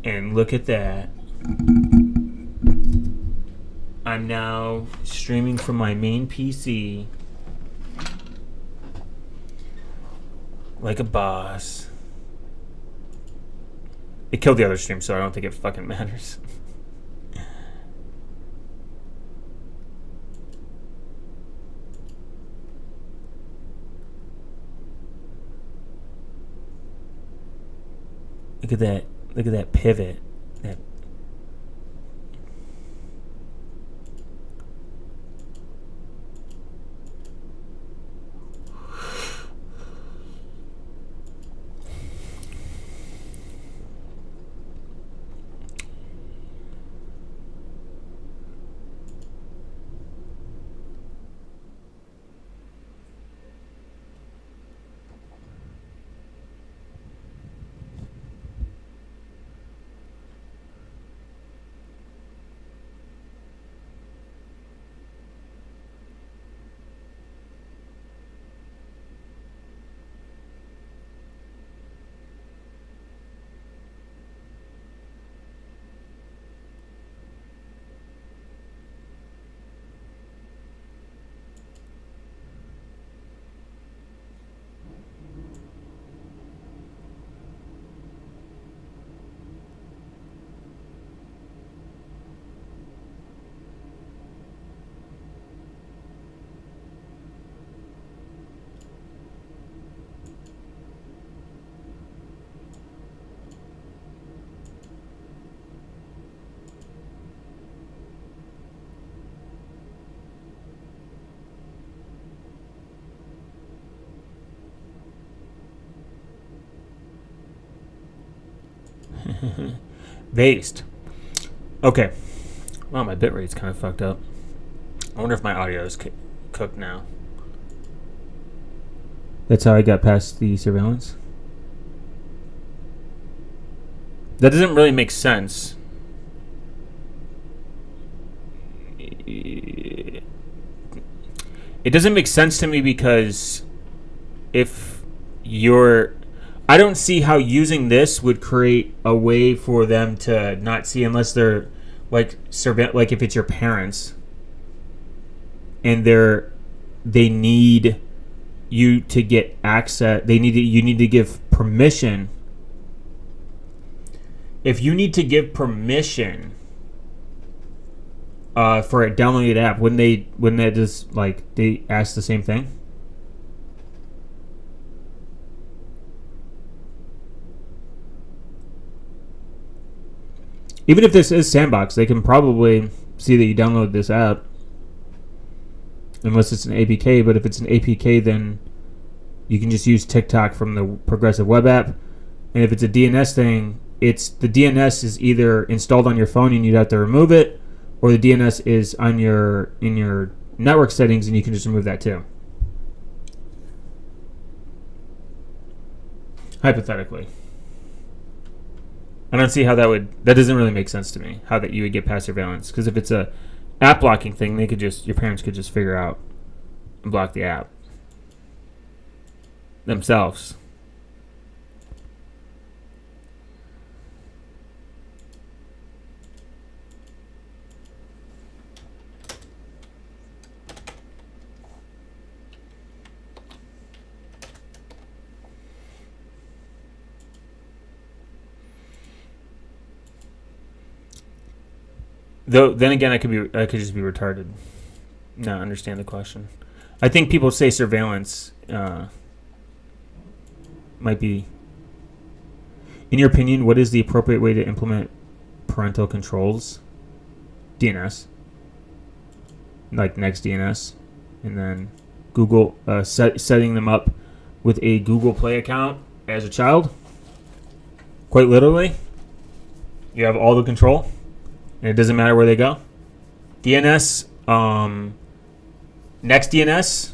And look at that. I'm now streaming from my main PC like a boss. It killed the other stream, so I don't think it fucking matters. Look at that. Look at that pivot. That based. Okay. Wow, my bitrate's kind of fucked up. I wonder if my audio is cooked now. That's how I got past the surveillance. That doesn't really make sense. It doesn't make sense to me because if you're... I don't see how using this would create a way for them to not see unless they're like like if it's your parents and they need you to get access. You need to give permission. If you need to give permission for a downloaded app, wouldn't they just like they ask the same thing? Even if this is Sandbox, they can probably see that you download this app. Unless it's an APK, but if it's an APK, then you can just use TikTok from the Progressive Web app. And if it's a DNS thing, the DNS is either installed on your phone and you'd have to remove it, or the DNS is in your network settings and you can just remove that too. Hypothetically. I don't see how that doesn't really make sense to me, how that you would get past surveillance. Because if it's a app blocking thing, your parents could just figure out and block the app themselves. Though then again, I could just be retarded. Not understand the question. I think people say surveillance might be. In your opinion, what is the appropriate way to implement parental controls? DNS, like Next DNS, and then Google setting them up with a Google Play account as a child. Quite literally, you have all the control. And it doesn't matter where they go. DNS, Next DNS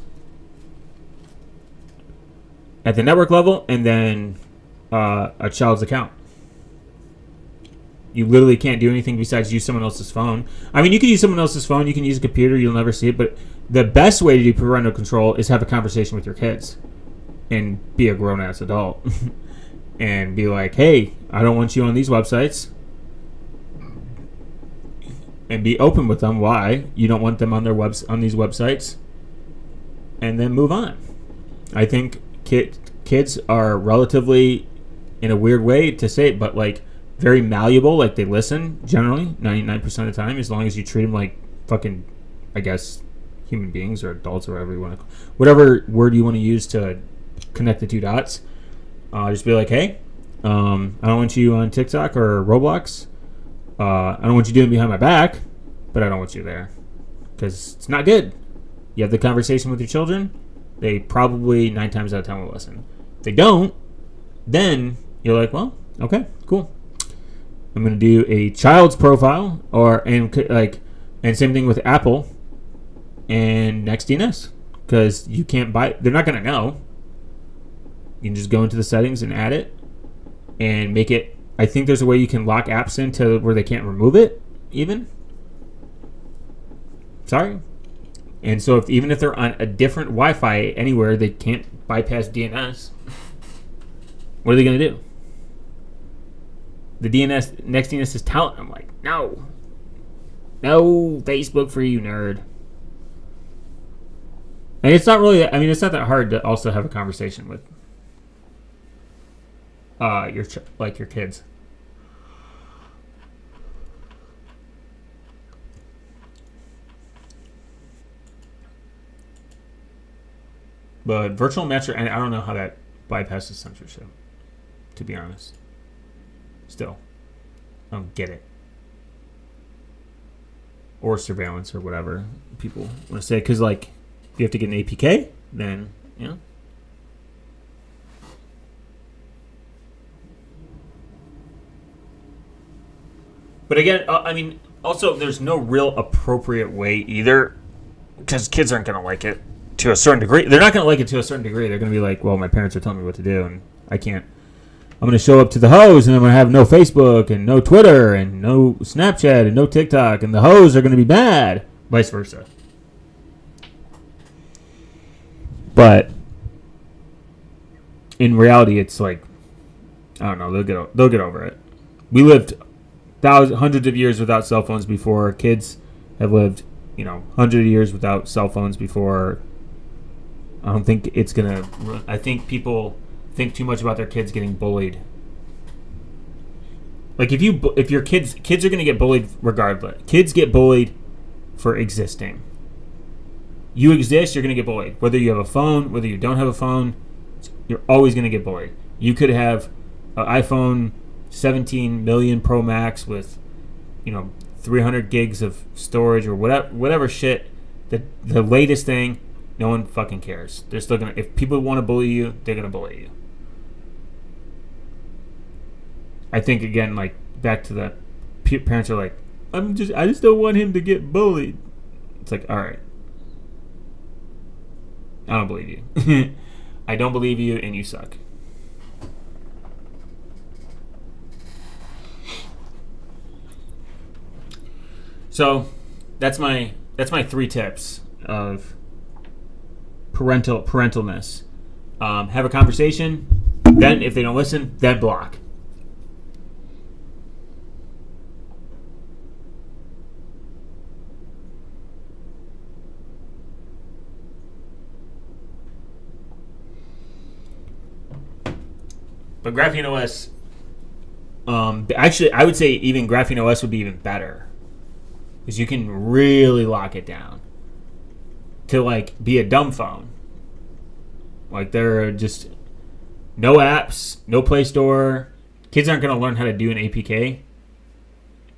at the network level, and then a child's account. You literally can't do anything besides use someone else's phone. I mean, you can use someone else's phone. You can use a computer. You'll never see it. But the best way to do parental control is have a conversation with your kids and be a grown-ass adult. And be like, hey, I don't want you on these websites. and be open with them why you don't want them on their on these websites, and then move on. I think kids are relatively, in a weird way to say it, but like very malleable. Like they listen generally 99% of the time, as long as you treat them like fucking, I guess, human beings or adults or whatever you want to, whatever word you want to use to connect the two dots. Just be like, hey, I don't want you on TikTok or Roblox. I don't want you doing behind my back, but I don't want you there because it's not good. You have the conversation with your children, they probably 9 times out of 10 will listen. If they don't, then you're like, well, okay, cool. I'm gonna do a child's profile, and same thing with Apple and NextDNS, because you can't buy. They're not gonna know. You can just go into the settings and add it, and make it. I think there's a way you can lock apps into where they can't remove it, even. Sorry. And so even if they're on a different Wi-Fi anywhere, they can't bypass DNS. What are they going to do? The NextDNS is telling them, like, no, Facebook for you, nerd. And it's not really. I mean, it's not that hard to also have a conversation with your kids. But virtual matcher, and I don't know how that bypasses censorship, to be honest. Still, I don't get it. Or surveillance or whatever people want to say. Because, like, if you have to get an APK, then, you know. But again, I mean, also, there's no real appropriate way either. Because kids aren't going to like it to a certain degree. They're not going to like it to a certain degree. They're going to be like, well, my parents are telling me what to do, and I can't. I'm going to show up to the hoes, and I'm going to have no Facebook, and no Twitter, and no Snapchat, and no TikTok, and the hoes are going to be mad. Vice versa. But in reality, it's like, I don't know. They'll get over it. We lived hundreds of years without cell phones before. Kids have lived, hundreds of years without cell phones before. I don't think it's gonna. I think people think too much about their kids getting bullied. Like if your kids are gonna get bullied regardless. Kids get bullied for existing. You exist, you're gonna get bullied. Whether you have a phone, whether you don't have a phone, you're always gonna get bullied. You could have an iPhone 17 million Pro Max with, 300 gigs of storage or whatever shit. The latest thing. No one fucking cares. They're still gonna. If people want to bully you, they're gonna bully you. I think again, like back to the parents are like, I just don't want him to get bullied. It's like, all right, I don't believe you. I don't believe you, and you suck. So that's my 3 tips of parentalness. Have a conversation. Then, if they don't listen, then block. But Graphene OS, actually, I would say even Graphene OS would be even better, because you can really lock it down to like be a dumb phone. Like there are just no apps, no Play Store. Kids aren't going to learn how to do an APK.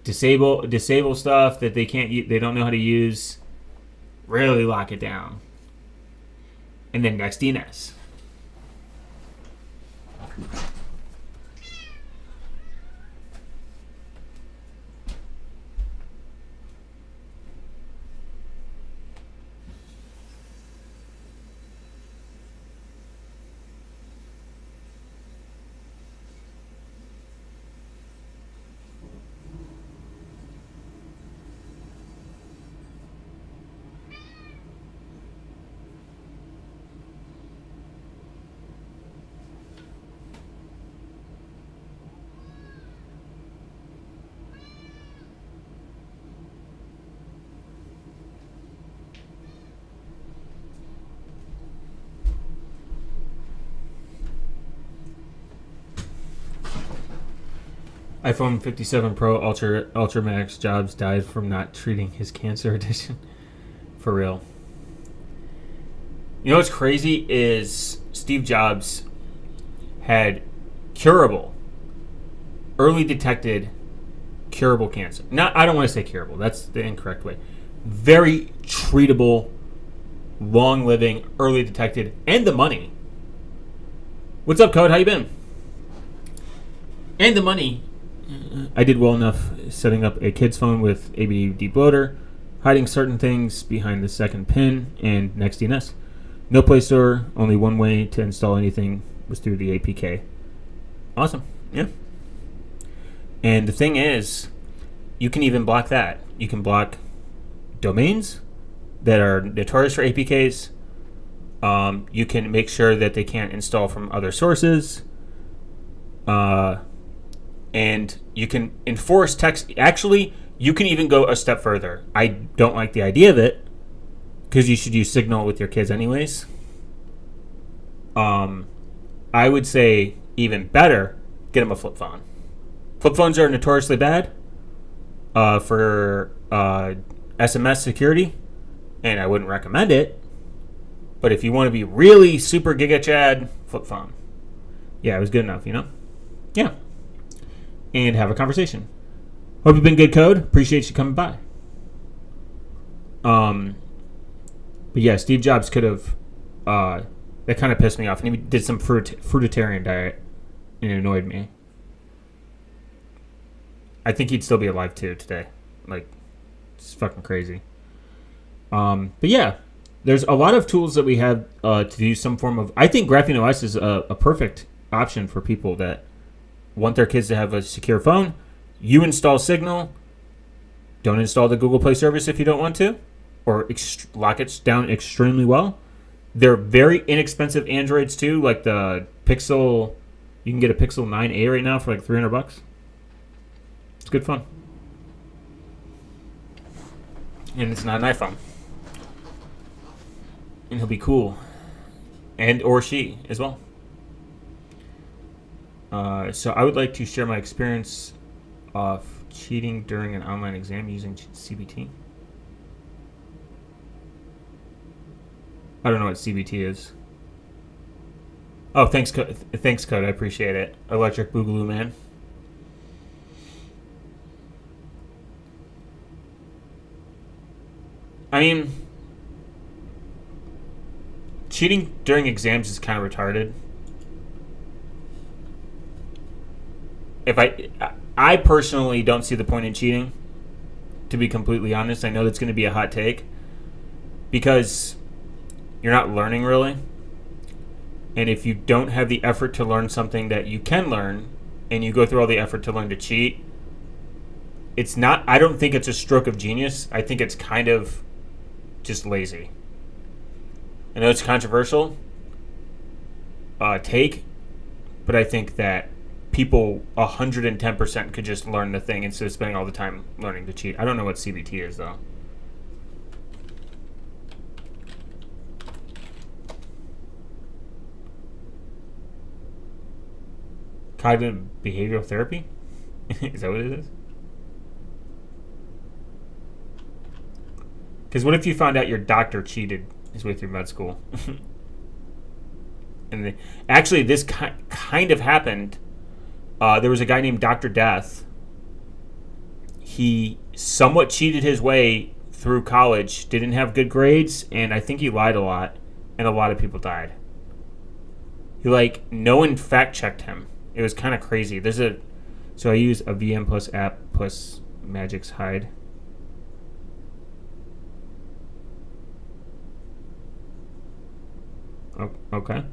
Disable stuff that they can't. They don't know how to use. Really lock it down. And then NextDNS. iPhone 57 Pro Ultra Max Jobs died from not treating his cancer edition. For real. You know what's crazy is Steve Jobs had early detected curable cancer. I don't want to say curable. That's the incorrect way. Very treatable, long-living, early detected, and the money. What's up, Code? How you been? And the money. I did well enough setting up a kid's phone with ABD deboater, hiding certain things behind the second pin, and next DNS. No Play Store, only one way to install anything was through the APK. Awesome. Yeah. And the thing is, you can even block that. You can block domains that are notorious for APKs. You can make sure that they can't install from other sources. And you can enforce text. Actually, you can even go a step further. I don't like the idea of it because you should use Signal with your kids anyways. I would say even better, get them a flip phone. Flip phones are notoriously bad for SMS security, and I wouldn't recommend it. But if you want to be really super giga chad, flip phone. Yeah, it was good enough, you know? Yeah. And have a conversation. Hope you've been good, Code. Appreciate you coming by. But yeah, Steve Jobs could have. That kind of pissed me off, and he did some fruitarian diet, and it annoyed me. I think he'd still be alive too today. Like, it's fucking crazy. But yeah, there's a lot of tools that we have to do some form of. I think Graphene OS is a perfect option for people that want their kids to have a secure phone. You install Signal. Don't install the Google Play service if you don't want to, or lock it down extremely well. They're very inexpensive Androids too, like the Pixel. You can get a Pixel 9a right now for like $300. It's good fun, and it's not an iPhone. And he'll be cool, and or she as well. So I would like to share my experience of cheating during an online exam using CBT. I don't know what CBT is. Oh, thanks, Code. I appreciate it. Electric Boogaloo Man. I mean, cheating during exams is kind of retarded. I personally don't see the point in cheating, to be completely honest. I know that's going to be a hot take, because you're not learning really. And if you don't have the effort to learn something that you can learn, and you go through all the effort to learn to cheat, I don't think it's a stroke of genius. I think it's kind of just lazy. I know it's controversial take, but I think that people 110% could just learn the thing instead of spending all the time learning to cheat. I don't know what CBT is, though. Cognitive behavioral therapy? Is that what it is? Because what if you found out your doctor cheated his way through med school? And actually, this kind of happened. There was a guy named Dr. Death. He somewhat cheated his way through college, didn't have good grades, and I think he lied a lot, and a lot of people died. No one fact-checked him. It was kind of crazy. So I use a VM plus app plus Magic's Hide. Oh, okay.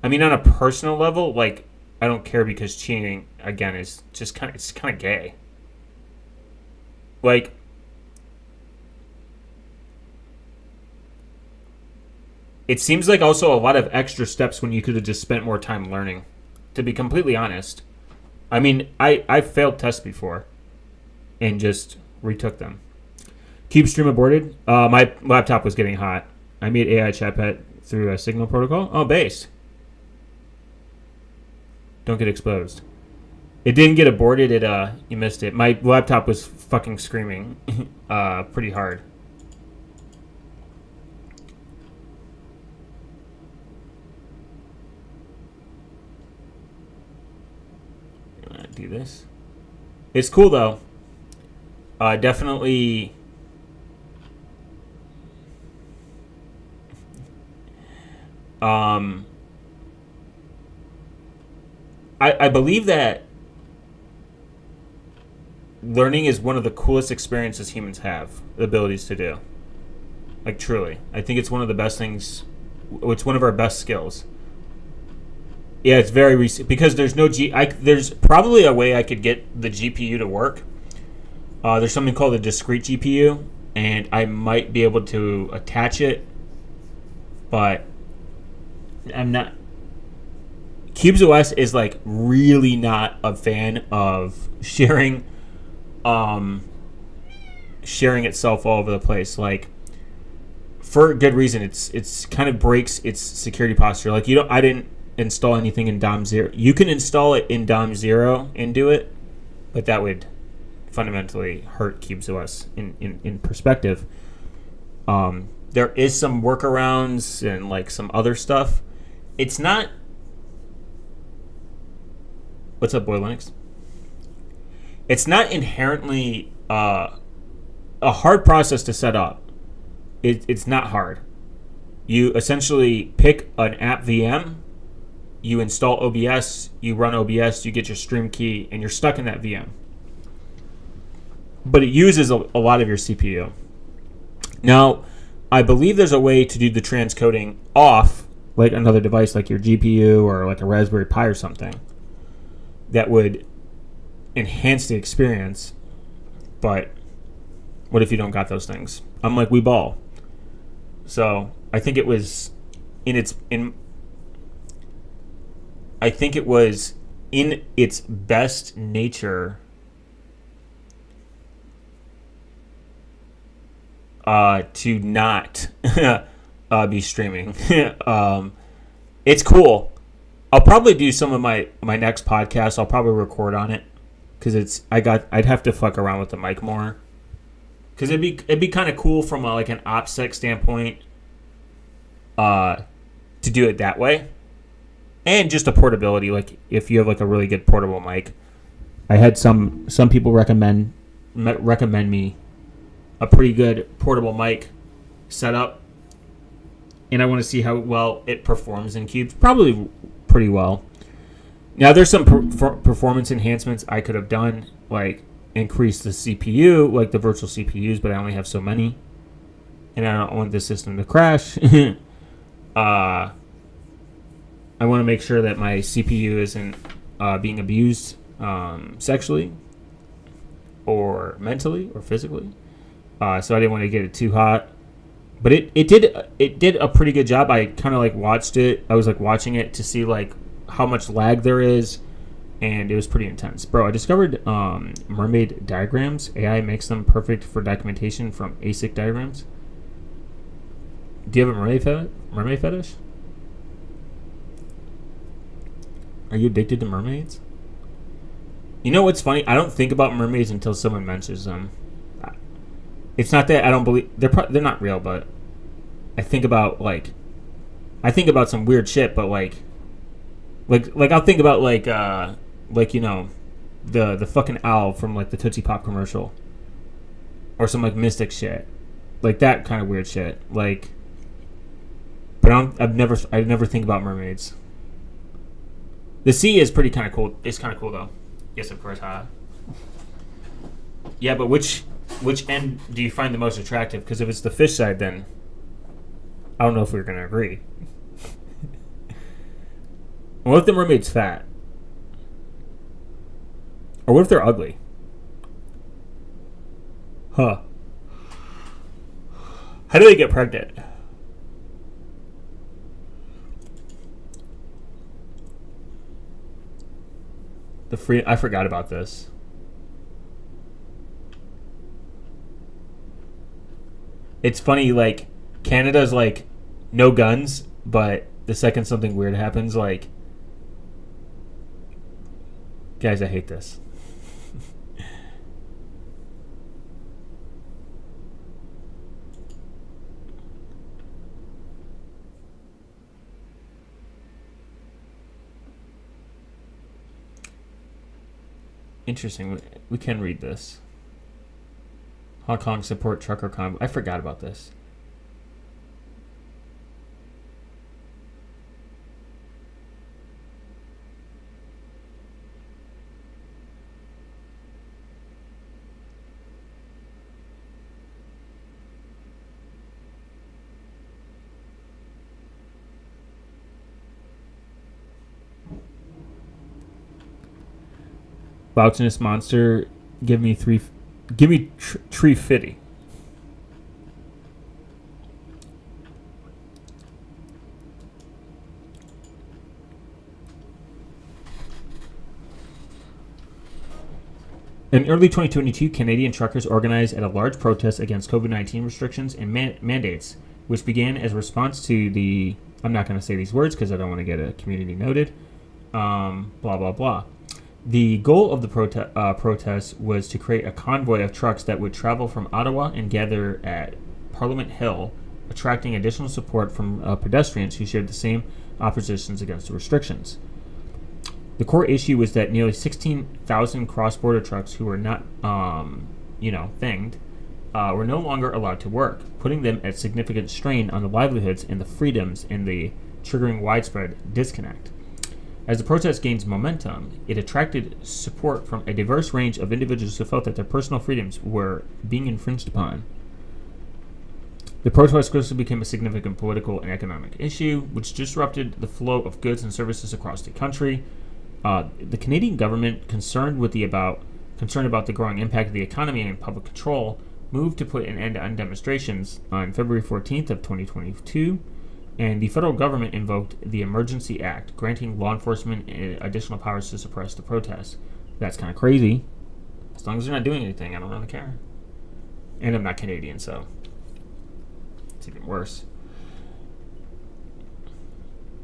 I mean, on a personal level, I don't care, because cheating, again, is just kind of gay. It seems like also a lot of extra steps when you could have just spent more time learning, to be completely honest. I mean, I've failed tests before and just retook them. Cube stream aborted. My laptop was getting hot. I made AI chat pet through a Signal protocol. Oh, based. Don't get exposed. It didn't get aborted. You missed it. My laptop was fucking screaming pretty hard. Do this. It's cool though. Definitely. I believe that learning is one of the coolest experiences humans have the abilities to do. Like truly, I think it's one of the best things. It's one of our best skills. Yeah, it's very recent because there's no there's probably a way I could get the GPU to work. There's something called a discrete GPU, and I might be able to attach it, but I'm not. QubesOS is like really not a fan of sharing itself all over the place. Like for good reason. It's kind of breaks its security posture. Like I didn't install anything in DOM 0. You can install it in DOM 0 and do it, but that would fundamentally hurt QubesOS in perspective. There is some workarounds and like some other stuff. It's not. What's up, Boy Linux? It's not inherently a hard process to set up. It's not hard. You essentially pick an app VM. You install OBS, you run OBS, you get your stream key, and you're stuck in that VM. But it uses a lot of your CPU. Now, I believe there's a way to do the transcoding off, like another device like your GPU or like a Raspberry Pi or something, that would enhance the experience. But what if you don't got those things? I'm like, we ball. So I think it was I think it was in its best nature to not be streaming. It's cool. I'll probably do some of my next podcast. I'll probably record on it because I'd have to fuck around with the mic more because it'd be kind of cool from like an OPSEC standpoint to do it that way. And just a portability, like if you have like a really good portable mic. I had some people recommend me a pretty good portable mic setup, and I want to see how well it performs in Cubes. Probably pretty well. Now there's some performance enhancements I could have done, like increase the CPU, like the virtual CPUs, but I only have so many, and I don't want the system to crash. I want to make sure that my CPU isn't being abused sexually or mentally or physically. So I didn't want to get it too hot. But it did a pretty good job. I kind of like watched it. I was like watching it to see like how much lag there is, and it was pretty intense. Bro, I discovered mermaid diagrams. AI makes them perfect for documentation from ASIC diagrams. Do you have a mermaid fetish? Are you addicted to mermaids? You know what's funny? I don't think about mermaids until someone mentions them. It's not that I don't believe they're not real, but I think about some weird shit. But like I'll think about like you know the fucking owl from like the Tootsie Pop commercial, or some like mystic shit, like that kind of weird shit. Like, but I never think about mermaids. The sea is pretty kind of cool. It's kind of cool though. Yes, of course, huh? Yeah, but which end do you find the most attractive? Because if it's the fish side, then I don't know if we're gonna agree. What if the mermaid's fat? Or what if they're ugly? Huh? How do they get pregnant? I forgot about this. It's funny, like, Canada's like no guns, but the second something weird happens, like Guys, I hate this. Interesting. We can read this. Hong Kong support trucker convoy. I forgot about this. Boutinous monster, give me tree fitty. In early 2022, Canadian truckers organized at a large protest against COVID-19 restrictions and mandates, which began as a response to the, I'm not going to say these words because I don't want to get a community noted, blah, blah, blah. The goal of the protest was to create a convoy of trucks that would travel from Ottawa and gather at Parliament Hill, attracting additional support from pedestrians who shared the same oppositions against the restrictions. The core issue was that nearly 16,000 cross-border trucks who were not, thinged, were no longer allowed to work, putting them at significant strain on the livelihoods and the freedoms and the triggering widespread disconnect. As the protest gains momentum, it attracted support from a diverse range of individuals who felt that their personal freedoms were being infringed upon. The protest quickly became a significant political and economic issue, which disrupted the flow of goods and services across the country. The Canadian government, concerned about the growing impact of the economy and public control, moved to put an end to demonstrations on February 14th of 2022. And the federal government invoked the Emergency Act, granting law enforcement additional powers to suppress the protests. That's kind of crazy. As long as they're not doing anything, I don't really care. And I'm not Canadian, so it's even worse.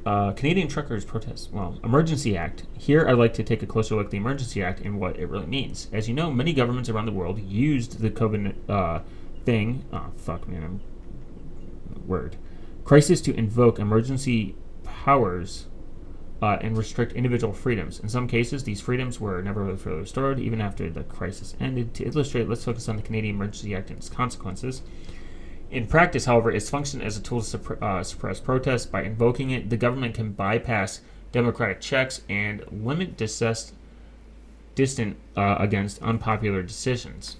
Canadian truckers protest. Well, Emergency Act. Here I'd like to take a closer look at the Emergency Act and what it really means. As you know, many governments around the world used the COVID thing. Oh, fuck, man. Crisis to invoke emergency powers and restrict individual freedoms. In some cases, these freedoms were never really fully restored, even after the crisis ended. To illustrate, let's focus on the Canadian Emergency Act and its consequences. In practice, however, it's functioned as a tool to suppress protests. By invoking it, the government can bypass democratic checks and limit dissent against unpopular decisions.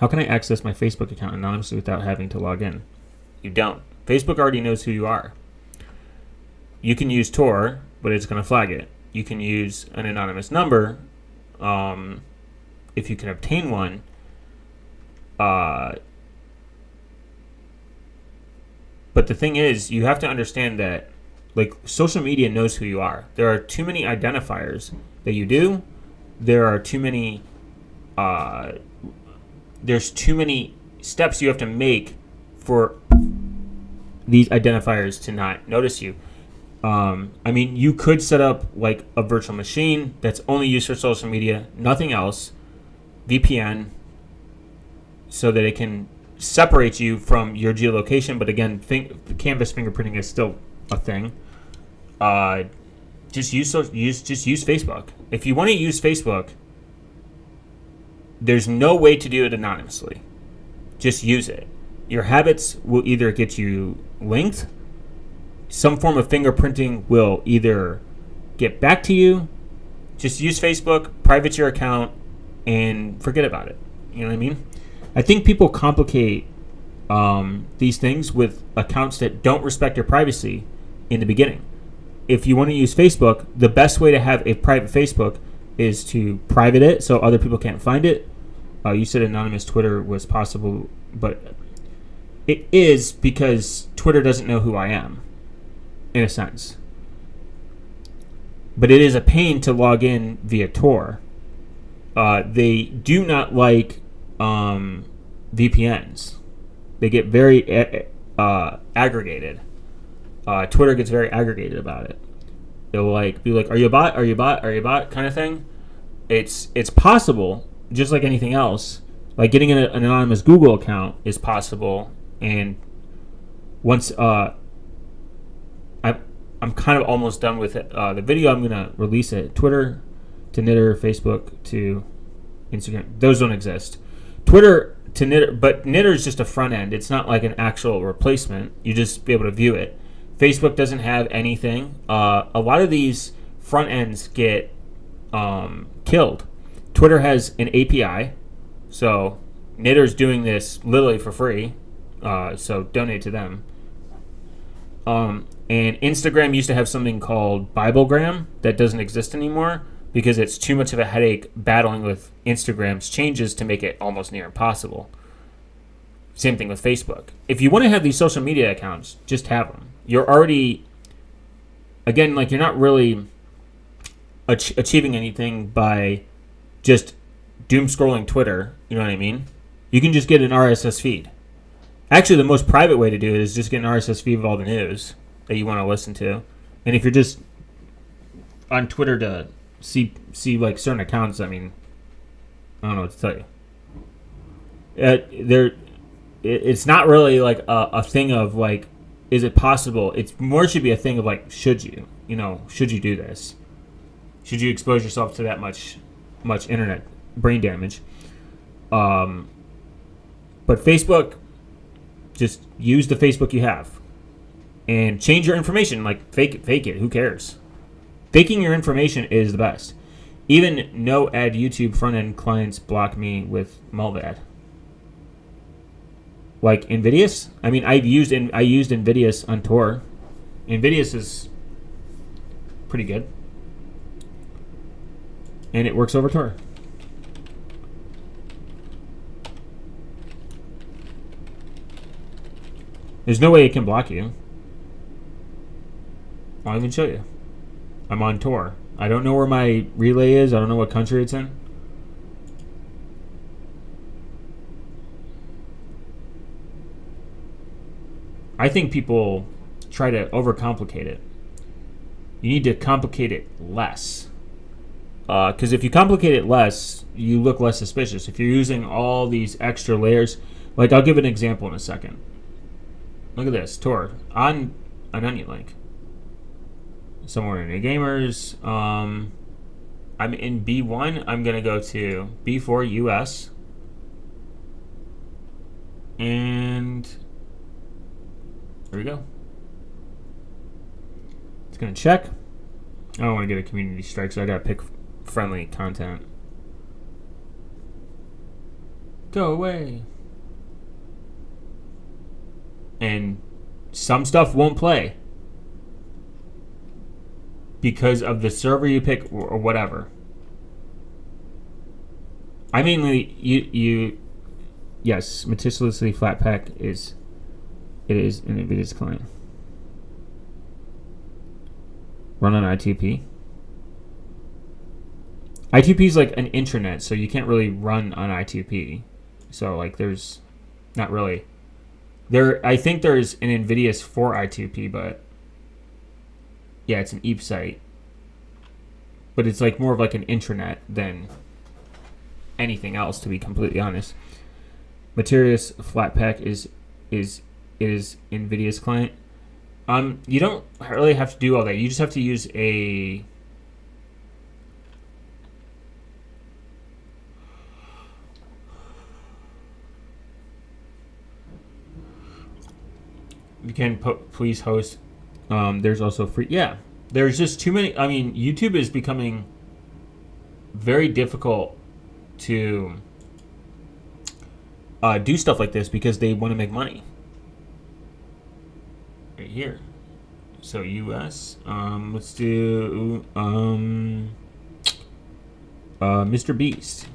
How can I access my Facebook account anonymously without having to log in? You don't. Facebook already knows who you are. You can use Tor, but it's going to flag it. You can use an anonymous number, if you can obtain one. But the thing is, you have to understand that, like, social media knows who you are. There are too many identifiers that you do. There are too many. There's too many steps you have to make for these identifiers to not notice you. You could set up like a virtual machine that's only used for social media, nothing else, VPN, so that it can separate you from your geolocation. But again, canvas fingerprinting is still a thing. Just use Facebook. If you want to use Facebook, there's no way to do it anonymously. Just use it. Your habits will either get you linked, some form of fingerprinting will either get back to you. Just use Facebook, private your account, and forget about it. You know what I mean? I think people complicate these things with accounts that don't respect your privacy in the beginning. If you want to use Facebook, the best way to have a private Facebook is to private it so other people can't find it. You said anonymous Twitter was possible, but it is because Twitter doesn't know who I am, in a sense. But it is a pain to log in via Tor. They do not like VPNs. They get very aggregated. Twitter gets very aggregated about it. It'll like be like, are you a bot? Are you a bot? Are you a bot? Kind of thing. It's possible, just like anything else. Like getting an anonymous Google account is possible, and once I'm kind of almost done with it. The video I'm gonna release it. Twitter to Knitter, Facebook to Instagram. Those don't exist. Twitter to Knitter, but Knitter is just a front end. It's not like an actual replacement. You just be able to view it. Facebook doesn't have anything. A lot of these front ends get killed. Twitter has an API, so Knitter's doing this literally for free. So donate to them. And Instagram used to have something called Biblegram that doesn't exist anymore because it's too much of a headache battling with Instagram's changes to make it almost near impossible. Same thing with Facebook. If you want to have these social media accounts, just have them. You're already, again, like you're not really achieving anything by just doom scrolling Twitter. You know what I mean? You can just get an RSS feed. Actually, the most private way to do it is just get an RSS feed of all the news that you want to listen to. And if you're just on Twitter to see like certain accounts, I mean, I don't know what to tell you. It's not really like a thing of like, is it possible? It's more should be a thing of like, should you? You know, should you do this? Should you expose yourself to that much internet brain damage? But Facebook, just use the Facebook you have. And change your information. Like, fake it. Who cares? Faking your information is the best. Even no ad YouTube front-end clients block me with Mulvad. Like Invidious? I mean, I used Invidious on Tor. Invidious is pretty good. And it works over Tor. There's no way it can block you. I'll even show you. I'm on Tor. I don't know where my relay is. I don't know what country it's in. I think people try to overcomplicate it. You need to complicate it less. Because if you complicate it less, you look less suspicious. If you're using all these extra layers, like I'll give an example in a second. Look at this, Tor, on an onion link. Somewhere in the gamers. I'm in B1. I'm going to go to B4 US. And there we go. It's going to check. I don't want to get a community strike, so I got to pick friendly content. Go away. And some stuff won't play because of the server you pick or whatever. I mainly yes, meticulously flat pack is an Nvidia's client. Run on I2P. I2P is like an intranet, so you can't really run on I2P. So like there's not really I think there's an Nvidia's for I2P, but yeah, it's an EAP site. But it's like more of like an intranet than anything else, to be completely honest. Materius Flatpak is Nvidia's client. You don't really have to do all that. You just have to use a you can please host. There's also free. Yeah, there's just too many. I mean, YouTube is becoming very difficult to do stuff like this because they want to make money. Right here. So US. Let's do Mr. Beast.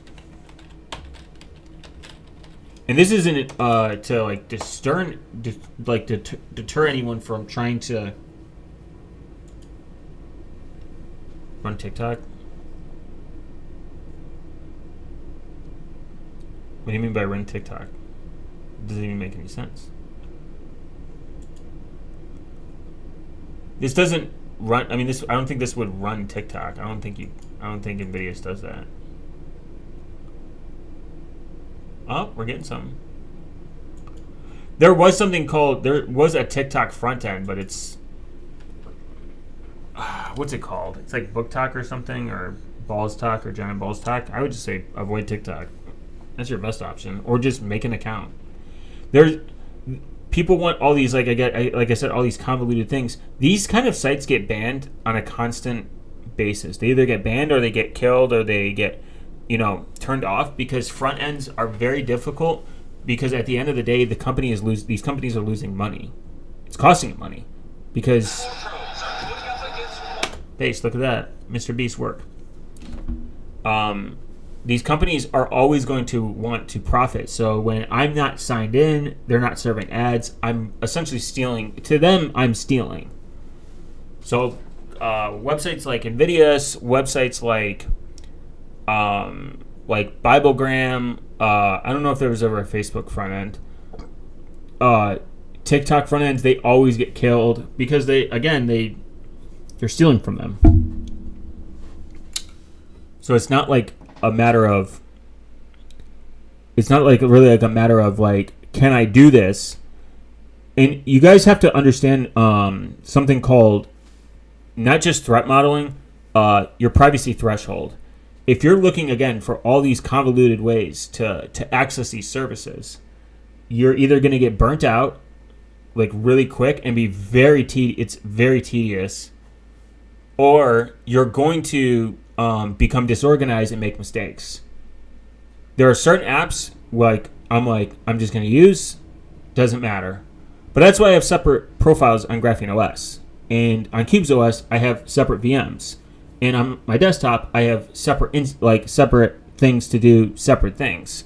And this isn't to like deter anyone from trying to run TikTok. What do you mean by run TikTok? It doesn't even make any sense. This doesn't run. I mean, this. I don't think this would run TikTok. I don't think Nvidia does that. Oh, we're getting something. There was a TikTok front end, but it's what's it called? It's like Book Talk or something, or Balls Talk or Giant Balls Talk. I would just say avoid TikTok. That's your best option, or just make an account. People want all these, like I said, all these convoluted things. These kind of sites get banned on a constant basis. They either get banned or they get killed or they get, turned off, because front ends are very difficult, because at the end of the day, these companies are losing money. It's costing them money because Base, look at that. Mr. Beast work. These companies are always going to want to profit. So when I'm not signed in, they're not serving ads, I'm essentially stealing. To them, I'm stealing. So websites like Nvidia's, websites like Biblegram, I don't know if there was ever a Facebook front end. TikTok front ends, they always get killed because they're stealing from them. So it's not like a matter of, can I do this? And you guys have to understand something called not just threat modeling, your privacy threshold. If you're looking, again, for all these convoluted ways to access these services, you're either going to get burnt out like really quick and be it's very tedious, or you're going to become disorganized and make mistakes. There are certain apps I'm just going to use, doesn't matter. But that's why I have separate profiles on Graphene OS. And on Qubes OS, I have separate VMs. And on my desktop, I have separate things to do separate things.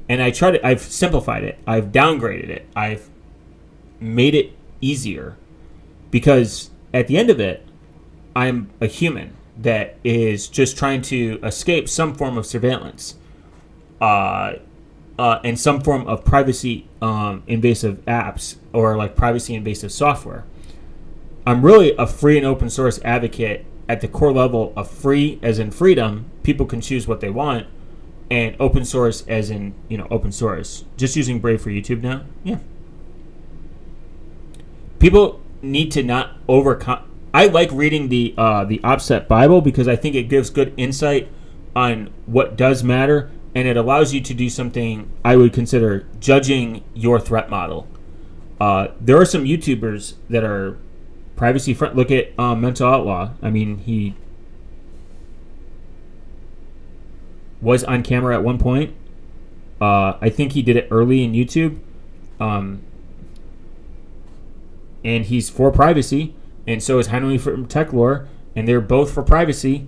And I've simplified it. I've downgraded it. I've made it easier. Because at the end of it, I'm a human that is just trying to escape some form of surveillance and some form of privacy invasive apps, or like privacy invasive software. I'm really a free and open source advocate at the core level of free as in freedom. People can choose what they want, and open source as in, open source. Just using Brave for YouTube now? Yeah. People need to not overcome. I like reading the Offset Bible because I think it gives good insight on what does matter, and it allows you to do something I would consider judging your threat model. There are some YouTubers that are privacy front. Look at Mental Outlaw. I mean, he was on camera at one point. I think he did it early in YouTube. And he's for privacy. And so is Henry from Techlore, and they're both for privacy,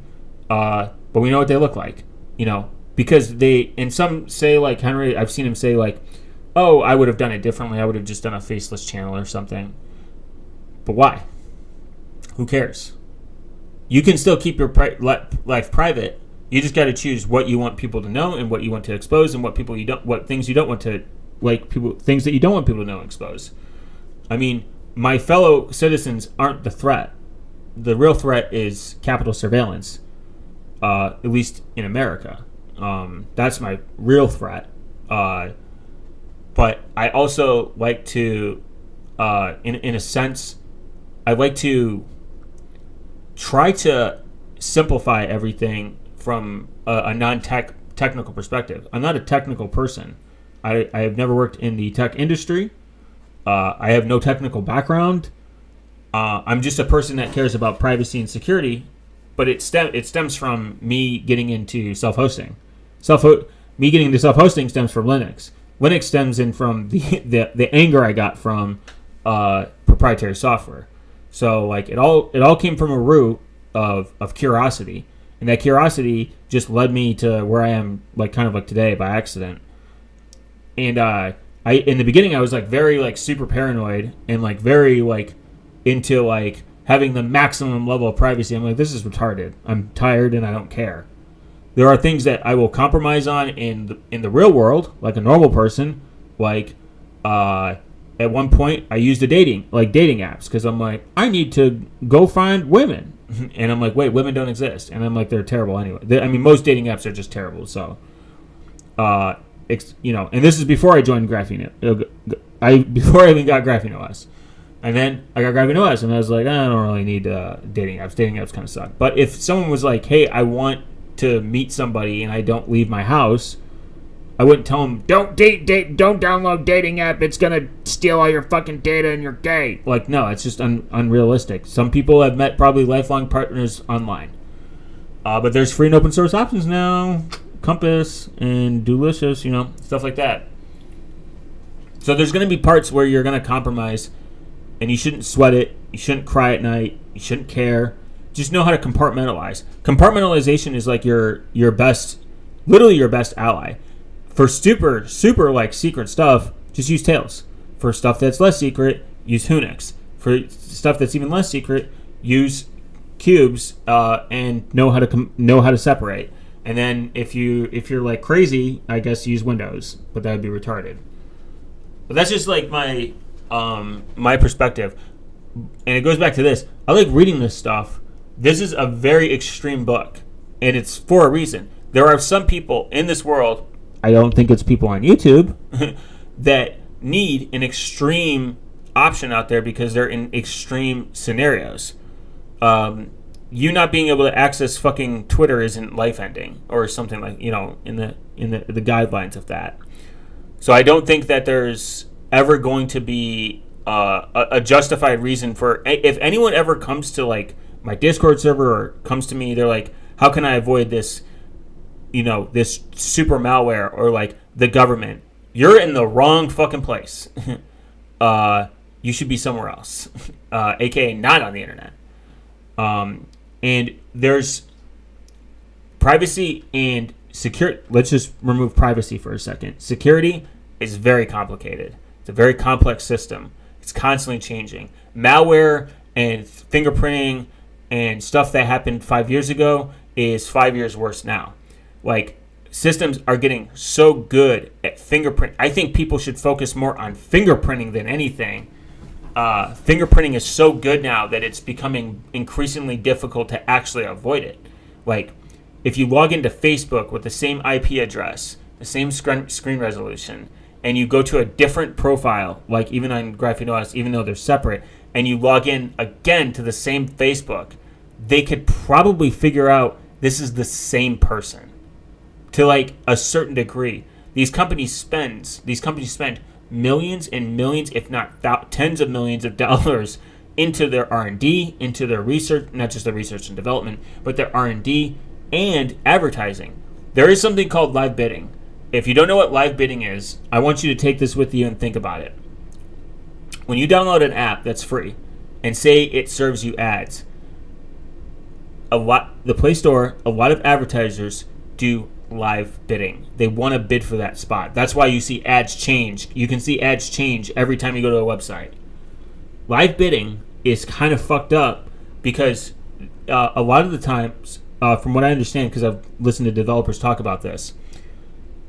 but we know what they look like, because and some say, like Henry, I've seen him say like, oh, I would have done it differently. I would have just done a faceless channel or something. But why? Who cares? You can still keep your life private. You just got to choose what you want people to know and what you want to expose, and what things you don't want to, things that you don't want people to know and expose. I mean, my fellow citizens aren't the threat. The real threat is capital surveillance, at least in America. That's my real threat. But I also like to, in a sense, I like to try to simplify everything from a non-technical perspective. I'm not a technical person. I have never worked in the tech industry. I have no technical background. I'm just a person that cares about privacy and security, but it stems from me getting into self-hosting. Me getting into self-hosting stems from Linux. Linux stems in from the anger I got from proprietary software. So like it all came from a root of curiosity, and that curiosity just led me to where I am, like kind of like today by accident. And in the beginning I was like very like super paranoid and like very like into like having the maximum level of privacy. I'm like, this is retarded. I'm tired and I don't care. There are things that I will compromise on in the real world, like a normal person, like at one point I used dating apps because I'm like, I need to go find women, and I'm like, wait, women don't exist, and I'm like, they're terrible anyway. I mean, most dating apps are just terrible. So, and this is before I joined Graphene. Before I even got Graphene OS, and then I got Graphene OS, and I was like, I don't really need dating apps. Dating apps kind of suck. But if someone was like, hey, I want to meet somebody and I don't leave my house, I wouldn't tell them, don't download dating app. It's going to steal all your fucking data and you're gay. Like, no, it's just unrealistic. Some people have met probably lifelong partners online. But there's free and open source options now. Compass and Delicious, stuff like that. So there's going to be parts where you're going to compromise, and you shouldn't sweat it. You shouldn't cry at night. You shouldn't care. Just know how to compartmentalize. Compartmentalization is like your best, literally your best ally. For super secret stuff, just use Tails. For stuff that's less secret, use Hunix. For stuff that's even less secret, use qubes and know how to separate. And then if you're like crazy, I guess use Windows, but that would be retarded. But that's just like my perspective, and it goes back to this. I like reading this stuff. This is a very extreme book, and it's for a reason. There are some people in this world, I don't think it's people on YouTube, that need an extreme option out there because they're in extreme scenarios. You not being able to access fucking Twitter isn't life-ending or something like, in the guidelines of that. So I don't think that there's ever going to be a justified reason for, if anyone ever comes to like my Discord server or comes to me, they're like, how can I avoid this, this super malware or like the government? You're in the wrong fucking place. You should be somewhere else, aka not on the internet. And there's privacy and security. Let's just remove privacy for a second. Security is very complicated. It's a very complex system. It's constantly changing. Malware and fingerprinting and stuff that happened 5 years ago is 5 years worse now. Like, systems are getting so good at fingerprint. I think people should focus more on fingerprinting than anything. Fingerprinting is so good now that it's becoming increasingly difficult to actually avoid it. Like, if you log into Facebook with the same IP address, the same screen resolution, and you go to a different profile, like even on Graphene OS, even though they're separate, and you log in again to the same Facebook, they could probably figure out this is the same person to like a certain degree. These companies spend millions and millions, if not tens of millions of dollars into their R&D, into their research, not just their research and development, but their R&D and advertising. There is something called live bidding. If you don't know what live bidding is, I want you to take this with you and think about it. When you download an app that's free and say it serves you ads, the Play Store, a lot of advertisers do live bidding. They want to bid for that spot. That's why you see ads change. You can see ads change every time you go to a website. Live bidding is kind of fucked up because a lot of the times, from what I understand, because I've listened to developers talk about this,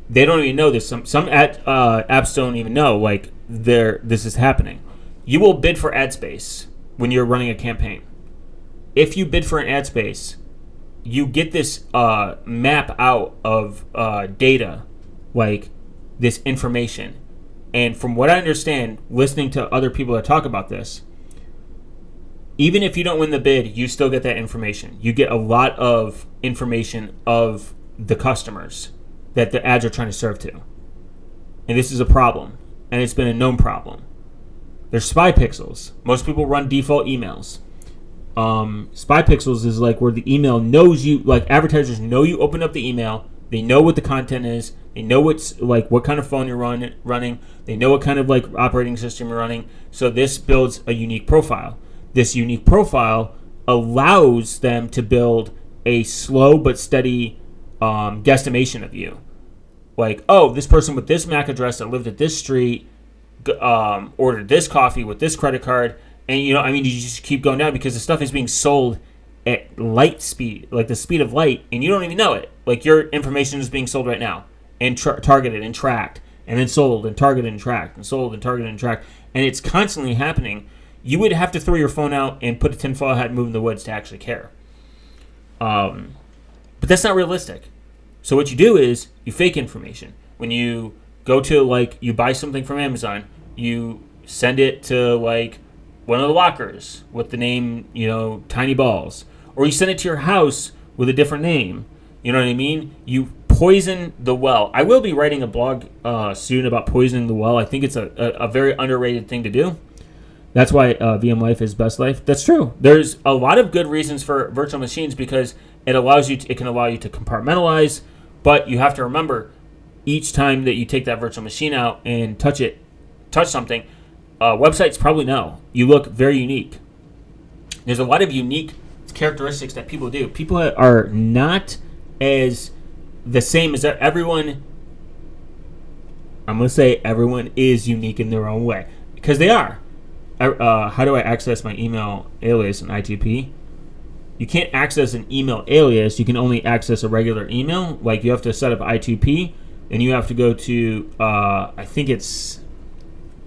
they don't even know this. Some apps don't even know like this is happening. You will bid for ad space when you're running a campaign. If you bid for an ad space, you get this map out of data, like this information. And from what I understand, listening to other people that talk about this, even if you don't win the bid, you still get that information. You get a lot of information of the customers that the ads are trying to serve to. And this is a problem. And it's been a known problem. There's spy pixels. Most people run default emails. Spy pixels is like where the email knows you, like advertisers know you open up the email. They know what the content is. They know what's like what kind of phone you're running. They know what kind of like operating system you're running. So this builds a unique profile. This unique profile allows them to build a slow but steady guesstimation of you. Like, oh, this person with this MAC address that lived at this street ordered this coffee with this credit card. And, you just keep going down because the stuff is being sold at light speed, like the speed of light, and you don't even know it. Like, your information is being sold right now and targeted and tracked and then sold and targeted and tracked and sold and targeted and tracked. and it's constantly happening, you would have to throw your phone out and put a tinfoil hat and move in the woods to actually care. But that's not realistic. So what you do is you fake information. When you go to, like, you buy something from Amazon, you send it to, like, one of the lockers with the name, Tiny Balls. Or you send it to your house with a different name. You know what I mean? You poison the well. I will be writing a blog soon about poisoning the well. I think it's a very underrated thing to do. That's why VM Life is best life. That's true. There's a lot of good reasons for virtual machines because it can allow you to compartmentalize, but you have to remember each time that you take that virtual machine out and touch something, websites probably know. You look very unique. There's a lot of unique characteristics that people do. People are not as the same as everyone. I'm going to say everyone is unique in their own way because they are. How do I access my email alias in I2P? You can't access an email alias. You can only access a regular email. Like, you have to set up I2P, and you have to go to, I think it's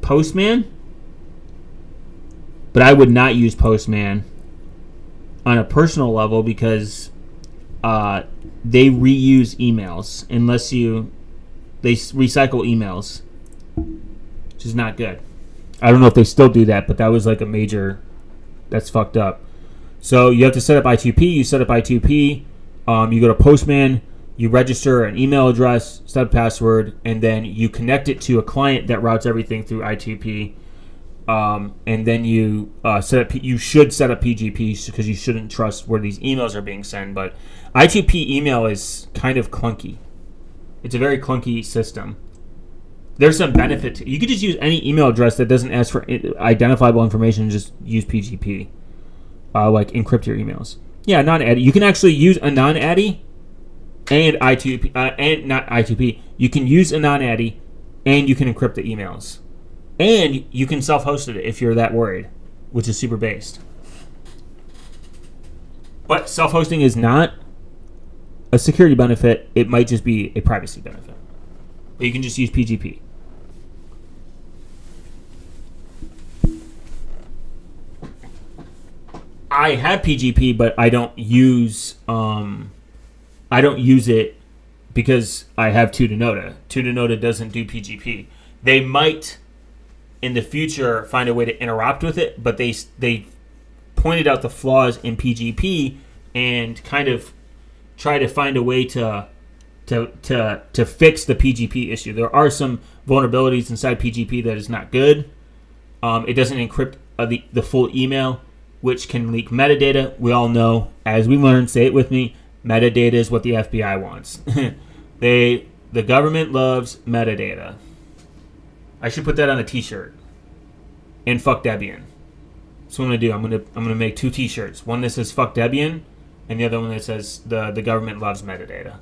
Postman. But I would not use Postman on a personal level because they reuse emails they recycle emails, which is not good. I don't know if they still do that, but that was like that's fucked up. So you have to set up I2P. You set up I2P. You go to Postman. You register an email address, set a password, and then you connect it to a client that routes everything through I2P. And then you You should set up PGP because you shouldn't trust where these emails are being sent. But I2P email is kind of clunky. It's a very clunky system. There's some benefit to it. You could just use any email address that doesn't ask for identifiable information and just use PGP. Like encrypt your emails. Yeah, non-ADDI. You can actually use a non-ADDI and I2P and not I2P. You can use a non-ADDI and you can encrypt the emails. And you can self-host it if you're that worried, which is super based. But self-hosting is not a security benefit. It might just be a privacy benefit. But you can just use PGP. I have PGP, but I don't use it because I have Tutanota. Tutanota doesn't do PGP. They might in the future find a way to interact with it, but they pointed out the flaws in PGP and kind of try to find a way to fix the PGP issue. There are some vulnerabilities inside PGP that is not good. It doesn't encrypt the full email, which can leak metadata. We all know, as we learned, say it with me, metadata is what the FBI wants. The government loves metadata. I should put that on a t-shirt. And fuck Debian. So what I'm gonna do, I'm gonna make 2 t-shirts. One that says fuck Debian, and the other one that says the government loves metadata.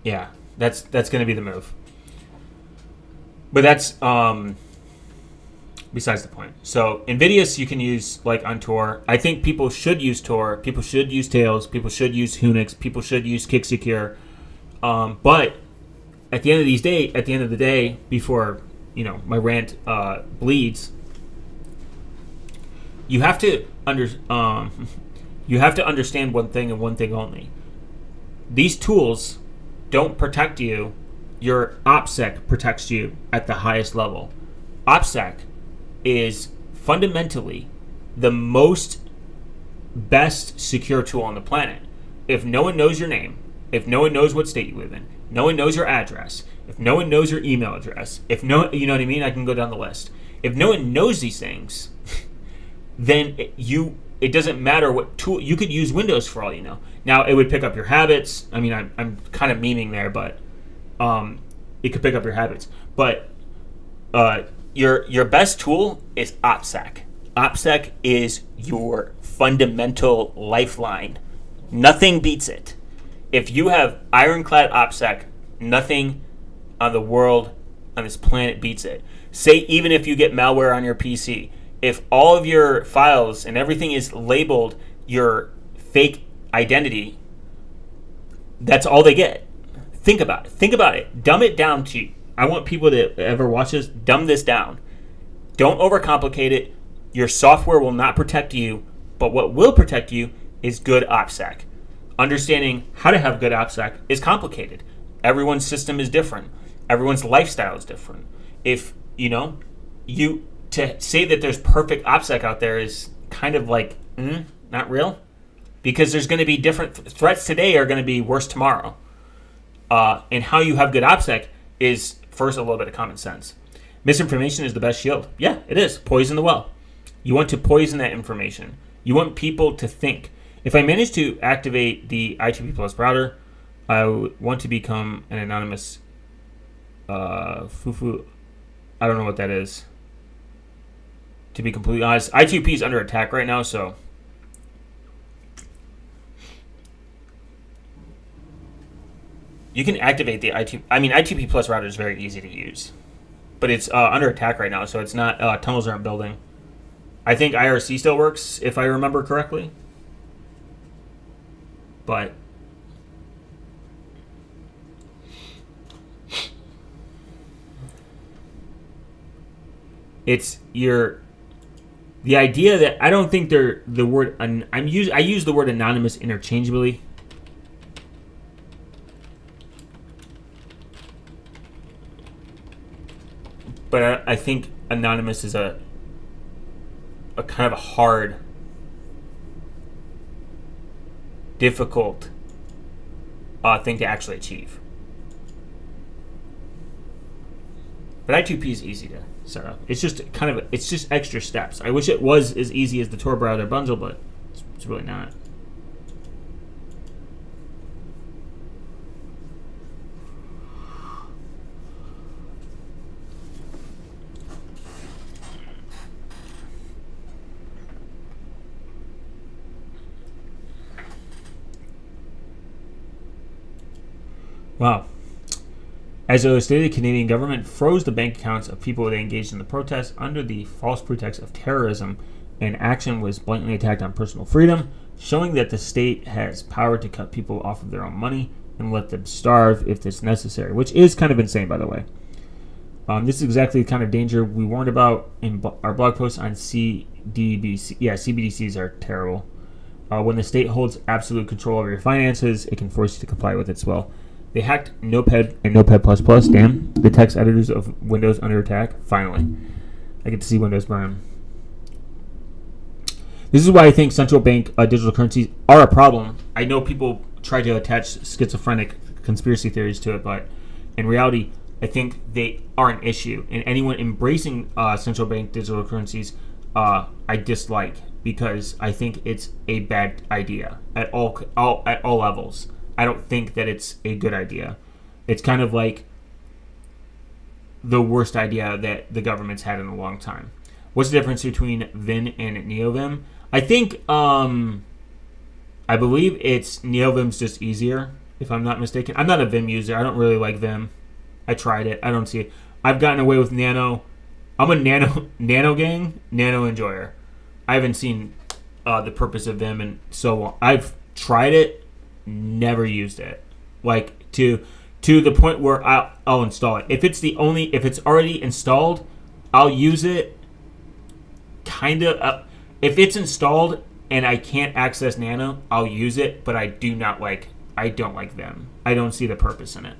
Yeah, that's gonna be the move. But that's besides the point. So Invidious you can use like on Tor. I think people should use Tor. People should use Tails. People should use Unix. People should use Kicksecure. But at the end of the day, before my rant bleeds, you have to understand one thing and one thing only. These tools don't protect you. Your OPSEC protects you at the highest level. OPSEC is fundamentally the best secure tool on the planet. If no one knows your name, if no one knows what state you live in, no one knows your address, if no one knows your email address, you know what I mean? I can go down the list. If no one knows these things, then it doesn't matter what tool. You could use Windows for all you know. Now, it would pick up your habits. I mean, I'm kind of memeing there, but it could pick up your habits. But your best tool is OPSEC. OPSEC is your fundamental lifeline. Nothing beats it. If you have ironclad OPSEC, nothing on the world, on this planet beats it. Say even if you get malware on your PC, if all of your files and everything is labeled your fake identity, that's all they get. Think about it. Dumb it down to I want people that ever watch this, dumb this down. Don't overcomplicate it. Your software will not protect you, but what will protect you is good OPSEC. Understanding how to have good OPSEC is complicated. Everyone's system is different. Everyone's lifestyle is different. If, to say that there's perfect OPSEC out there is kind of like, not real. Because there's going to be different threats today are going to be worse tomorrow. And how you have good OPSEC is, first, a little bit of common sense. Misinformation is the best shield. Yeah, it is. Poison the well. You want to poison that information. You want people to think. If I manage to activate the I2P Plus router, I want to become an anonymous fufu. I don't know what that is. To be completely honest, I2P is under attack right now, so you can activate the I2P Plus router is very easy to use, but it's under attack right now, so it's not. Tunnels aren't building. I think IRC still works if I remember correctly, but it's the idea that I don't think they're the word. I use the word anonymous interchangeably. But I think anonymous is a kind of a hard, difficult thing to actually achieve. But I2P is easy to set up. It's just extra steps. I wish it was as easy as the Tor browser bundle, but it's really not. Wow. As illustrated, the Canadian government froze the bank accounts of people they engaged in the protests under the false pretext of terrorism, and action was blatantly attacked on personal freedom, showing that the state has power to cut people off of their own money and let them starve if it's necessary, which is kind of insane, by the way. This is exactly the kind of danger we warned about in our blog post on CDBC. Yeah, CBDCs are terrible. When the state holds absolute control over your finances, it can force you to comply with its will. They hacked Notepad and Notepad++. Damn. The text editors of Windows under attack. Finally. I get to see Windows burn. This is why I think central bank digital currencies are a problem. I know people try to attach schizophrenic conspiracy theories to it, but in reality, I think they are an issue. And anyone embracing central bank digital currencies, I dislike, because I think it's a bad idea at all levels. I don't think that it's a good idea. It's kind of like the worst idea that the government's had in a long time. What's the difference between Vim and NeoVim? I think, I believe it's NeoVim's just easier, if I'm not mistaken. I'm not a Vim user. I don't really like Vim. I tried it. I don't see it. I've gotten away with Nano. I'm a Nano gang, Nano enjoyer. I haven't seen the purpose of Vim in so long. I've tried it. Never used it, like to the point where I'll install it. If it's already installed, I'll use it. Kind of. If it's installed and I can't access Nano, I'll use it. But I don't like Vim. I don't see the purpose in it.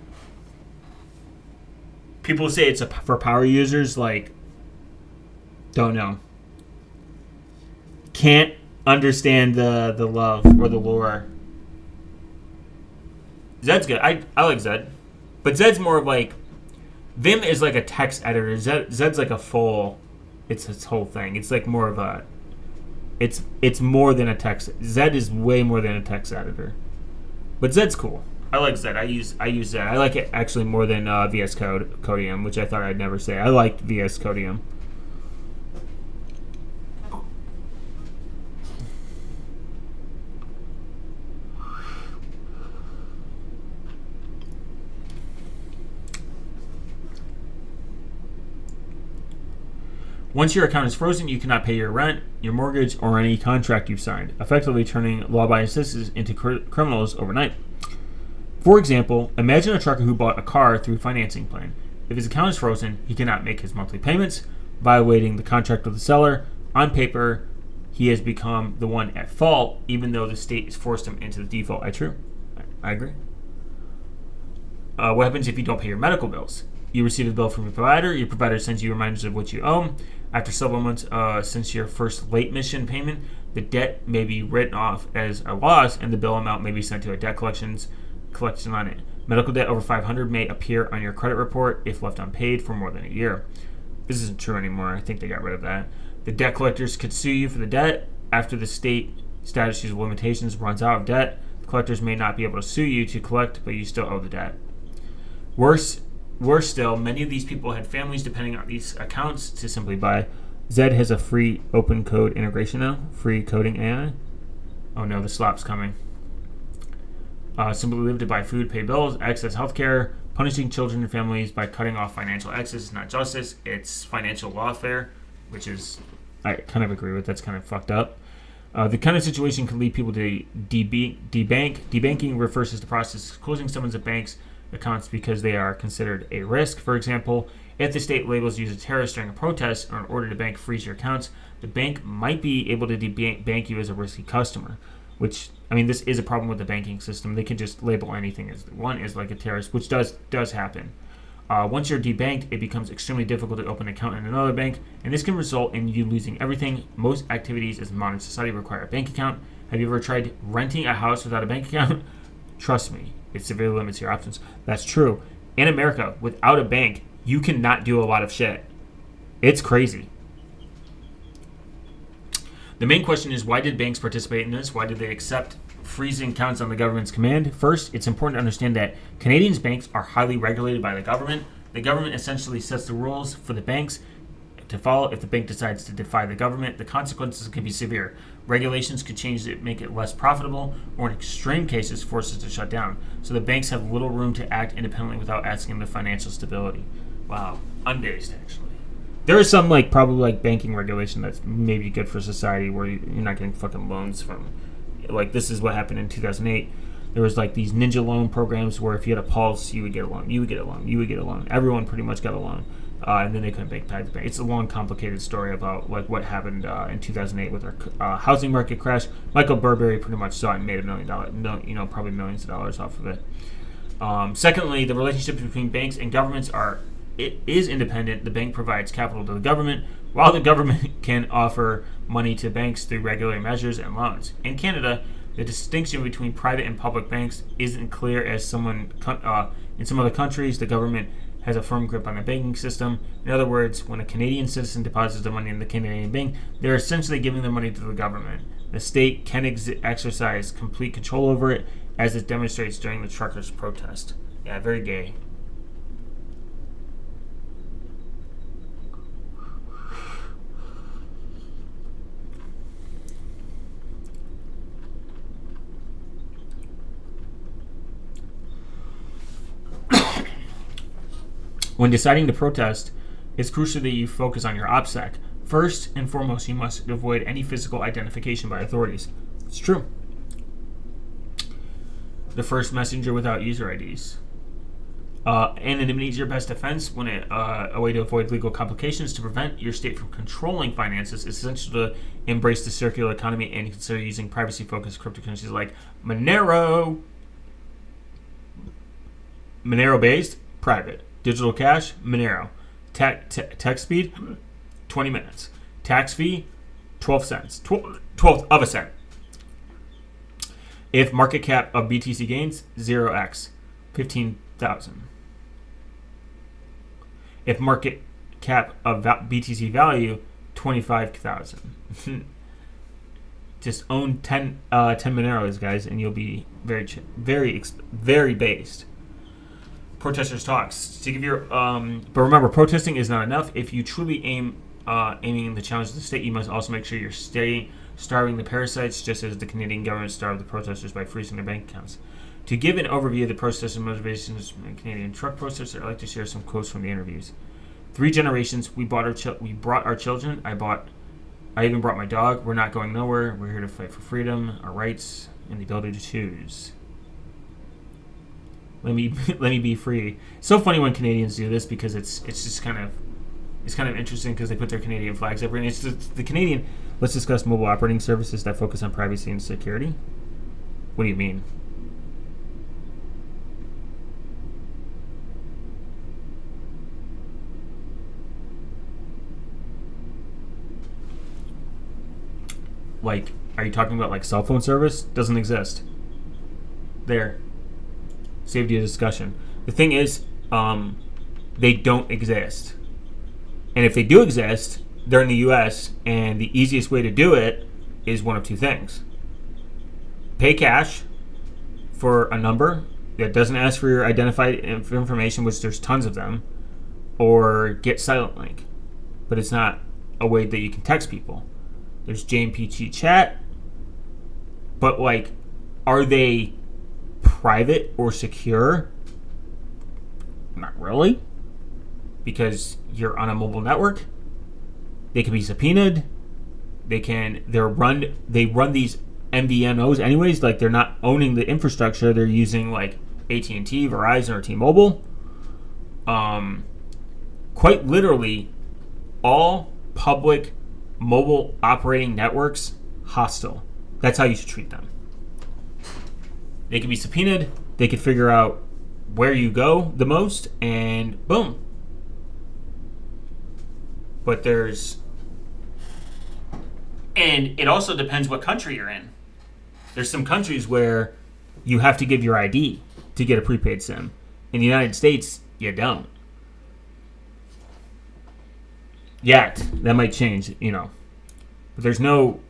People say it's for power users. Like, don't know. Can't understand the love or the lore. Zed's good. I like Zed. But Zed's more of like... Vim is like a text editor. Zed's like a full... It's its whole thing. It's like more of a... It's more than a text... Zed is way more than a text editor. But Zed's cool. I like Zed. I use Zed. I like it actually more than VS Codium, which I thought I'd never say. I liked VS Codium. Once your account is frozen, you cannot pay your rent, your mortgage, or any contract you've signed, effectively turning law-abiding citizens into criminals overnight. For example, imagine a trucker who bought a car through a financing plan. If his account is frozen, he cannot make his monthly payments, violating the contract with the seller. On paper, he has become the one at fault, even though the state has forced him into the default. True. I agree. What happens if you don't pay your medical bills? You receive a bill from your provider sends you reminders of what you owe. After several months since your first late mission payment, the debt may be written off as a loss, and the bill amount may be sent to a debt collection on it. Medical debt over $500 may appear on your credit report if left unpaid for more than a year. This isn't true anymore. I think they got rid of that. The debt collectors could sue you for the debt. After the state statute of limitations runs out of debt, the collectors may not be able to sue you to collect, but you still owe the debt. Worse still, many of these people had families depending on these accounts to simply buy. Zed has a free open code integration now. Free coding AI. Oh no, the slop's coming. Simply live to buy food, pay bills, access healthcare. Punishing children and families by cutting off financial access is not justice. It's financial lawfare, which is, I kind of agree with. That's kind of fucked up. The kind of situation can lead people to debank. Debanking refers to the process of closing someone's bank's accounts because they are considered a risk. For example, if the state labels you as a terrorist during a protest or in order to bank freeze your accounts, the bank might be able to debank you as a risky customer. Which, I mean, this is a problem with the banking system. They can just label anything as one is like a terrorist, which does happen. Once you're debanked, it becomes extremely difficult to open an account in another bank, and this can result in you losing everything. Most activities in modern society require a bank account. Have you ever tried renting a house without a bank account? Trust me, it severely limits your options. That's true. In America, without a bank, you cannot do a lot of shit. It's crazy. The main question is, why did banks participate in this? Why did they accept freezing accounts on the government's command? First, it's important to understand that Canadians' banks are highly regulated by the government. The government essentially sets the rules for the banks to follow. If the bank decides to defy the government, the consequences can be severe. Regulations could change it, make it less profitable, or in extreme cases, force it to shut down. So the banks have little room to act independently without asking the financial stability. Wow, unbased actually. There is some probably banking regulation that's maybe good for society where you're not getting fucking loans from. This is what happened in 2008. There was these ninja loan programs where if you had a pulse, you would get a loan. You would get a loan. You would get a loan. Everyone pretty much got a loan. And then they couldn't bank back the bank. It's a long, complicated story about what happened in 2008 with our housing market crash. Michael Burberry pretty much saw it and made $1 million, probably millions of dollars off of it. Secondly, the relationship between banks and governments is independent. The bank provides capital to the government, while the government can offer money to banks through regulatory measures and loans. In Canada, the distinction between private and public banks isn't clear as in some other countries. The government has a firm grip on the banking system. In other words, when a Canadian citizen deposits their money in the Canadian bank, they're essentially giving their money to the government. The state can exercise complete control over it, as it demonstrates during the truckers' protest. Yeah, very gay. When deciding to protest, it's crucial that you focus on your OPSEC. First and foremost, you must avoid any physical identification by authorities. It's true. The first messenger without user IDs. Anonymity is your best defense. A way to avoid legal complications to prevent your state from controlling finances is essential to embrace the circular economy and consider using privacy-focused cryptocurrencies like Monero. Monero-based, private. Digital cash, Monero. Text speed, 20 minutes. Tax fee, 12 cents. 12th of a cent. If market cap of BTC gains, 0x, 15,000. If market cap of BTC value, 25,000. Just own 10 Moneros, guys, and you'll be very based. Protesters talks to give your but remember, protesting is not enough. If you truly aiming the challenge of the state, you must also make sure you're starving the parasites, just as the Canadian government starved the protesters by freezing their bank accounts. To give an overview of the protesters' motivations from Canadian truck protesters, I'd like to share some quotes from the interviews. 3 generations. We brought our children. I even brought my dog. We're not going nowhere. We're here to fight for freedom, our rights, and the ability to choose. Let me let me be free. It's so funny when Canadians do this because it's just kind of interesting because they put their Canadian flags everywhere. And it's the Canadian. Let's discuss mobile operating services that focus on privacy and security. What do you mean? Like, are you talking about like cell phone service? Doesn't exist. There. Saved you a discussion. The thing is, they don't exist. And if they do exist, they're in the U.S., and the easiest way to do it is one of two things. Pay cash for a number that doesn't ask for your identified information, which there's tons of them, or get Silent Link. But it's not a way that you can text people. There's JMP chat, but like, are they private or secure? Not really, because you're on a mobile network. They can be subpoenaed. They run these MVNOs anyways. Like, they're not owning the infrastructure. They're using like AT&T, Verizon, or T-Mobile. Quite literally, all public mobile operating networks, hostile. That's how you should treat them. They can be subpoenaed. They can figure out where you go the most, and boom. But and it also depends what country you're in. There's some countries where you have to give your ID to get a prepaid SIM. In the United States, you don't. Yet, that might change, But there's no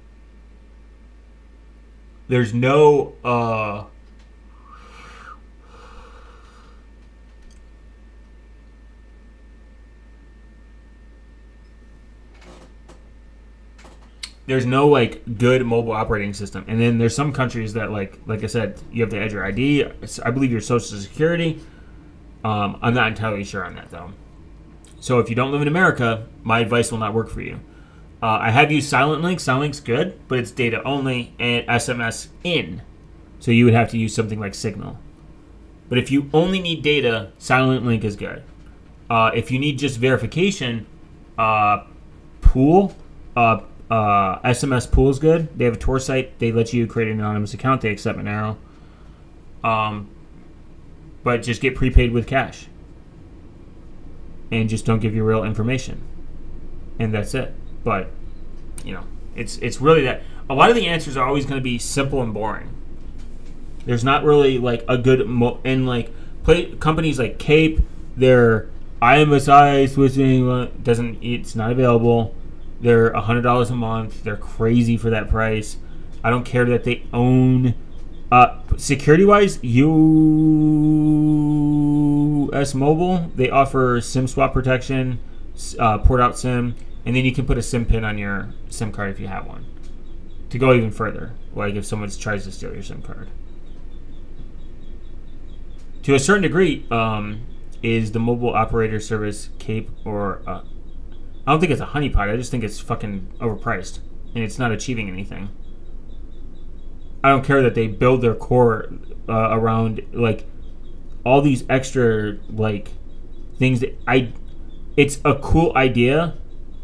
there's no like good mobile operating system. And then there's some countries that like I said, you have to add your ID. I believe your social security. I'm not entirely sure on that though. So if you don't live in America, my advice will not work for you. I have used Silent Link. Silent Link's good, but it's data only and SMS in. So you would have to use something like Signal. But if you only need data, Silent Link is good. If you need just verification, Pool, SMS Pool is good. They have a Tor site. They let you create an anonymous account. They accept Monero. But just get prepaid with cash. And just don't give your real information. And that's it. But, it's really that. A lot of the answers are always going to be simple and boring. There's not really like a good companies like Cape, their IMSI switching it's not available. They're $100 a month. They're crazy for that price. I don't care that they own. Security wise, US Mobile, they offer SIM swap protection, port out SIM, and then you can put a SIM pin on your SIM card if you have one. To go even further, like if someone tries to steal your SIM card. To a certain degree, is the mobile operator service Cape or I don't think it's a honeypot. I just think it's fucking overpriced and it's not achieving anything. I don't care that they build their core around like all these extra like things that it's a cool idea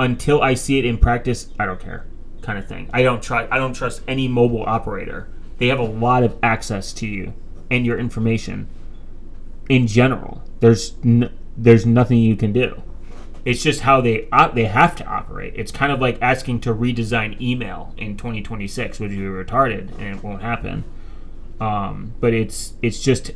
until I see it in practice. I don't care, kind of thing. I don't trust any mobile operator. They have a lot of access to you and your information. In general, there's nothing you can do. It's just how they have to operate. It's kind of like asking to redesign email in 2026, which would be retarded, and it won't happen. But it's just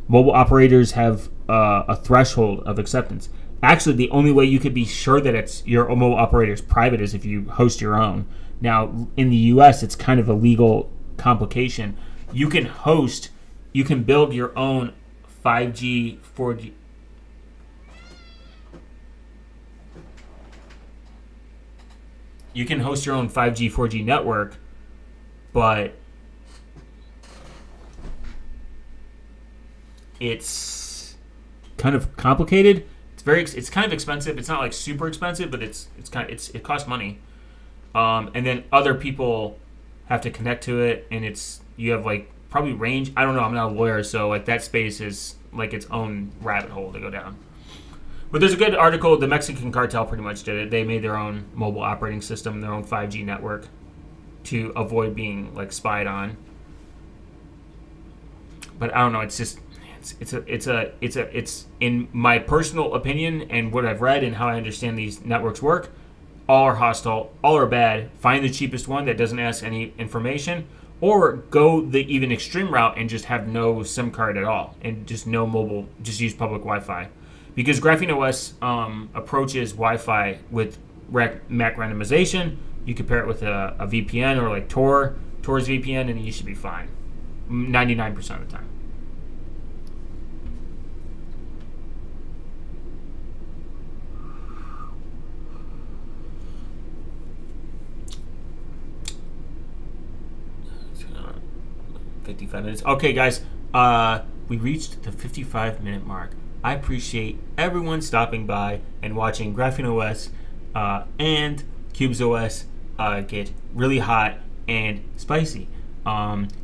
mobile operators have a threshold of acceptance. Actually, the only way you could be sure that it's your mobile operator's private is if you host your own. Now, in the U.S., it's kind of a legal complication. You can build your own 5G, 4G. You can host your own 5G, 4G network, but it's kind of complicated. It's kind of expensive. It's not like super expensive, but it costs money. And then other people have to connect to it, and you have like probably range. I don't know. I'm not a lawyer, so like that space is like its own rabbit hole to go down. But there's a good article. The Mexican cartel pretty much did it. They made their own mobile operating system, their own 5G network, to avoid being like spied on. But I don't know. It's just it's in my personal opinion and what I've read and how I understand these networks work. All are hostile. All are bad. Find the cheapest one that doesn't ask any information, or go the even extreme route and just have no SIM card at all and just no mobile. Just use public Wi-Fi, because Graphene OS approaches Wi-Fi with MAC randomization. You compare it with a VPN or like Tor's VPN, and you should be fine 99% of the time. It's 55 minutes. Okay, guys, we reached the 55-minute mark. I appreciate everyone stopping by and watching Graphene OS and qubes OS get really hot and spicy.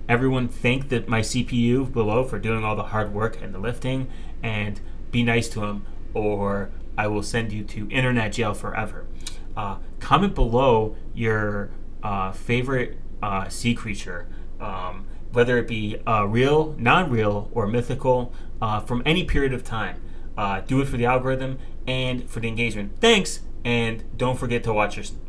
Everyone thank my CPU below for doing all the hard work and the lifting, and be nice to him or I will send you to internet jail forever. Comment below your favorite sea creature, whether it be real, non-real, or mythical, from any period of time. Do it for the algorithm and for the engagement. Thanks, and don't forget to watch your